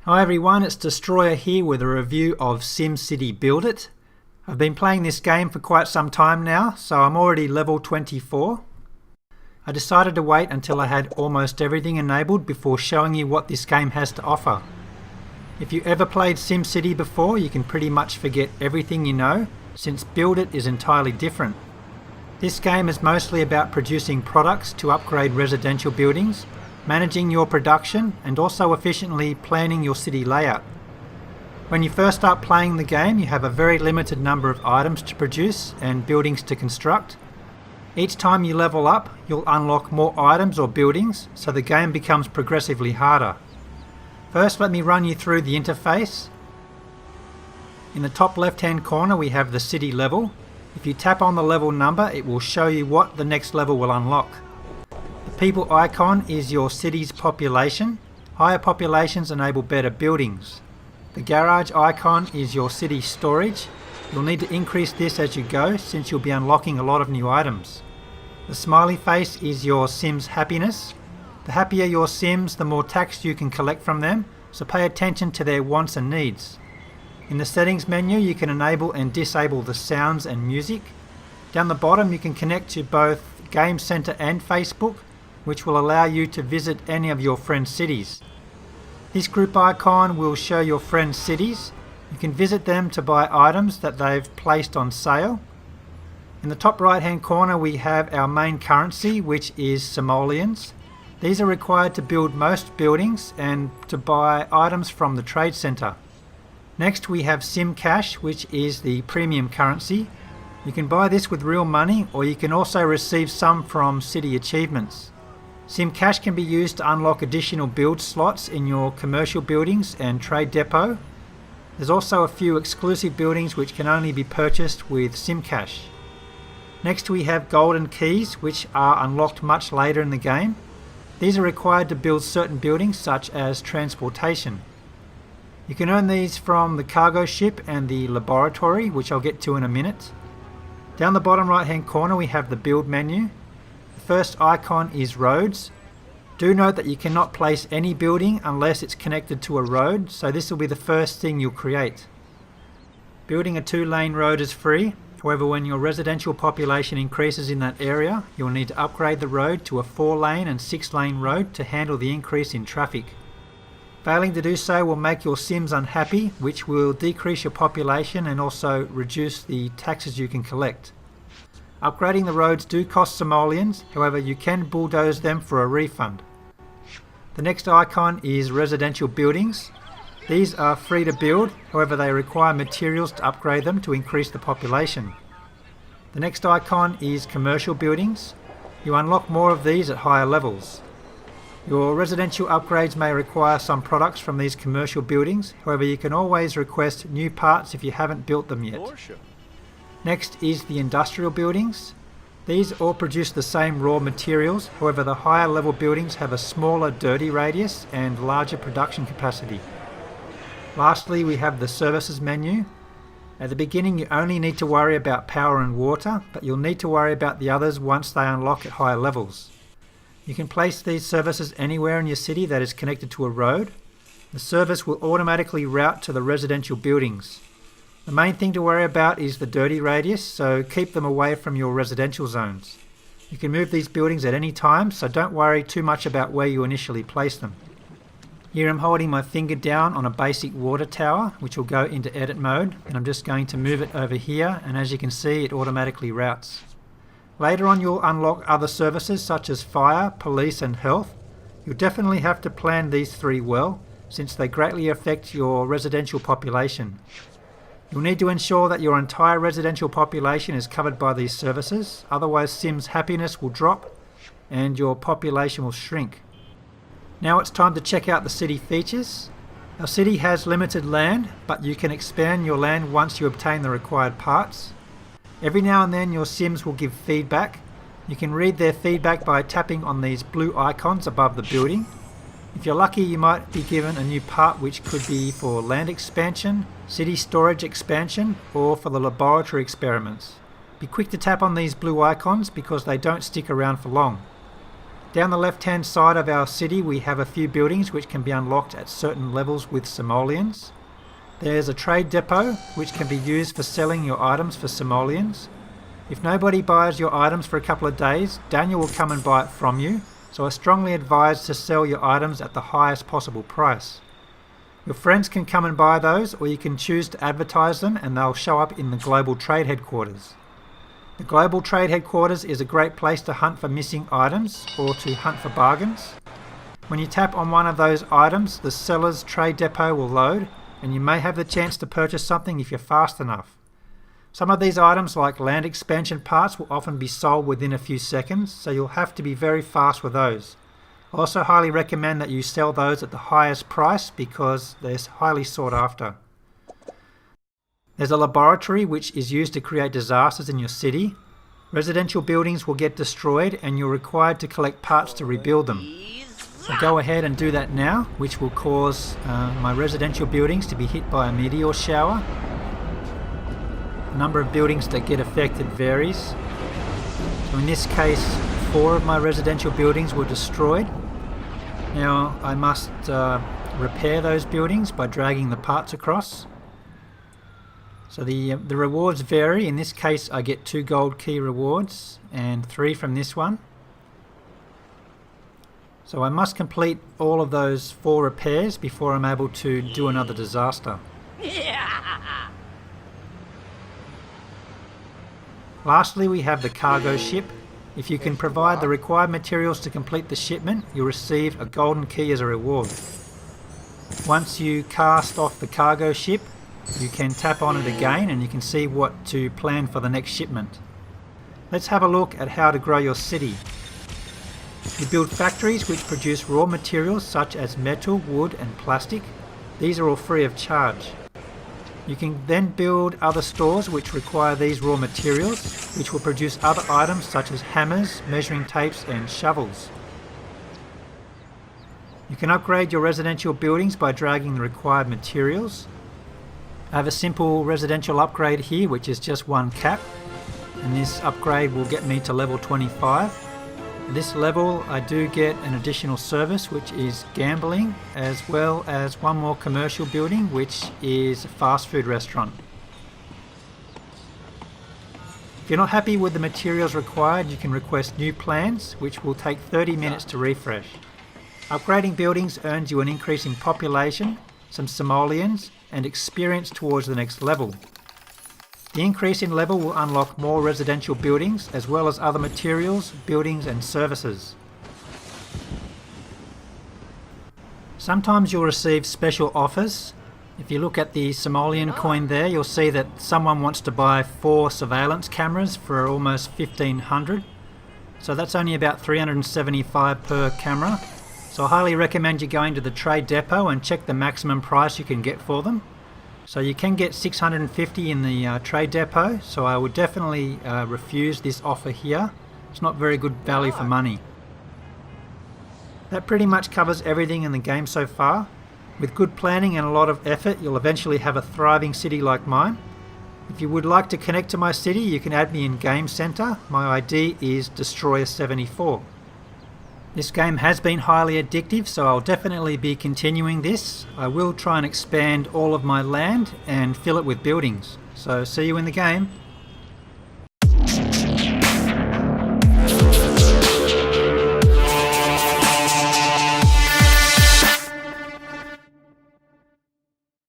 Hi everyone, it's DesTROYer here with a review of SimCity BuildIt. I've been playing this game for quite some time now, so I'm already level 24. I decided to wait until I had almost everything enabled before showing you what this game has to offer. If you ever played SimCity before, you can pretty much forget everything you know, since BuildIt is entirely different. This game is mostly about producing products to upgrade residential buildings, managing your production, and also efficiently planning your city layout. When you first start playing the game, you have a very limited number of items to produce and buildings to construct. Each time you level up, you'll unlock more items or buildings, so the game becomes progressively harder. First, let me run you through the interface. In the top left-hand corner, we have the city level. If you tap on the level number, it will show you what the next level will unlock. The people icon is your city's population. Higher populations enable better buildings. The garage icon is your city's storage. You'll need to increase this as you go, since you'll be unlocking a lot of new items. The smiley face is your Sim's happiness. The happier your Sims, the more tax you can collect from them, so pay attention to their wants and needs. In the settings menu, you can enable and disable the sounds and music. Down the bottom, you can connect to both Game Center and Facebook, which will allow you to visit any of your friends' cities. This group icon will show your friends' cities. You can visit them to buy items that they've placed on sale. In the top right hand corner, we have our main currency, which is simoleons. These are required to build most buildings and to buy items from the trade center. Next, we have Sim Cash, which is the premium currency. You can buy this with real money, or you can also receive some from city achievements. Sim Cash can be used to unlock additional build slots in your commercial buildings and trade depot. There's also a few exclusive buildings which can only be purchased with Sim Cash. Next, we have golden keys, which are unlocked much later in the game. These are required to build certain buildings, such as transportation. You can earn these from the cargo ship and the laboratory, which I'll get to in a minute. Down the bottom right hand corner, we have the build menu. The first icon is roads. Do note that you cannot place any building unless it's connected to a road, so this will be the first thing you'll create. Building a 2-lane road is free. However, when your residential population increases in that area, you'll need to upgrade the road to a 4-lane and 6-lane road to handle the increase in traffic. Failing to do so will make your Sims unhappy, which will decrease your population and also reduce the taxes you can collect. Upgrading the roads do cost simoleons, however you can bulldoze them for a refund. The next icon is residential buildings. These are free to build, however they require materials to upgrade them to increase the population. The next icon is commercial buildings. You unlock more of these at higher levels. Your residential upgrades may require some products from these commercial buildings, however you can always request new parts if you haven't built them yet. Next is the industrial buildings. These all produce the same raw materials, however the higher level buildings have a smaller dirty radius and larger production capacity. Lastly, we have the services menu. At the beginning you only need to worry about power and water, but you'll need to worry about the others once they unlock at higher levels. You can place these services anywhere in your city that is connected to a road. The service will automatically route to the residential buildings. The main thing to worry about is the dirty radius, so keep them away from your residential zones. You can move these buildings at any time, so don't worry too much about where you initially place them. Here I'm holding my finger down on a basic water tower, which will go into edit mode, and I'm just going to move it over here, and as you can see, it automatically routes. Later on you'll unlock other services such as fire, police and health. You'll definitely have to plan these 3 well, since they greatly affect your residential population. You'll need to ensure that your entire residential population is covered by these services, otherwise Sim's happiness will drop and your population will shrink. Now it's time to check out the city features. Our city has limited land, but you can expand your land once you obtain the required parts. Every now and then your Sims will give feedback. You can read their feedback by tapping on these blue icons above the building. If you're lucky, you might be given a new part which could be for land expansion, city storage expansion, or for the laboratory experiments. Be quick to tap on these blue icons because they don't stick around for long. Down the left hand side of our city we have a few buildings which can be unlocked at certain levels with simoleons. There's a trade depot which can be used for selling your items for simoleons. If nobody buys your items for a couple of days, Daniel will come and buy it from you, so I strongly advise to sell your items at the highest possible price. Your friends can come and buy those, or you can choose to advertise them and they'll show up in the Global Trade Headquarters. The Global Trade Headquarters is a great place to hunt for missing items or to hunt for bargains. When you tap on one of those items, the seller's trade depot will load and you may have the chance to purchase something if you're fast enough. Some of these items, like land expansion parts, will often be sold within a few seconds, so you'll have to be very fast with those. I also highly recommend that you sell those at the highest price because they're highly sought after. There's a laboratory which is used to create disasters in your city. Residential buildings will get destroyed and you're required to collect parts to rebuild them. I'll go ahead and do that now, which will cause my residential buildings to be hit by a meteor shower. The number of buildings that get affected varies. So in this case, 4 of my residential buildings were destroyed. Now I must repair those buildings by dragging the parts across. So the rewards vary. In this case I get 2 gold key rewards and 3 from this one. So I must complete all of those 4 repairs before I'm able to do another disaster. Lastly, we have the cargo ship. If you can provide the required materials to complete the shipment, you'll receive a golden key as a reward. Once you cast off the cargo ship, you can tap on it again and you can see what to plan for the next shipment. Let's have a look at how to grow your city. You build factories which produce raw materials such as metal, wood and plastic. These are all free of charge. You can then build other stores which require these raw materials, which will produce other items such as hammers, measuring tapes and shovels. You can upgrade your residential buildings by dragging the required materials. I have a simple residential upgrade here which is just 1 cap, and this upgrade will get me to level 25. At this level I do get an additional service which is gambling, as well as 1 more commercial building which is a fast food restaurant. If you're not happy with the materials required, you can request new plans which will take 30 minutes to refresh. Upgrading buildings earns you an increase in population, some simoleons and experience towards the next level. The increase in level will unlock more residential buildings as well as other materials, buildings and services. Sometimes you'll receive special offers. If you look at the simoleon coin there, you'll see that someone wants to buy 4 surveillance cameras for almost 1,500. So that's only about 375 per camera. So I highly recommend you going to the trade depot and check the maximum price you can get for them. So you can get 650 in the trade depot, so I would definitely refuse this offer here. It's not very good value for money. That pretty much covers everything in the game so far. With good planning and a lot of effort, you'll eventually have a thriving city like mine. If you would like to connect to my city, you can add me in Game Center. My ID is DesTROYer74. This game has been highly addictive, so I'll definitely be continuing this. I will try and expand all of my land and fill it with buildings. So see you in the game.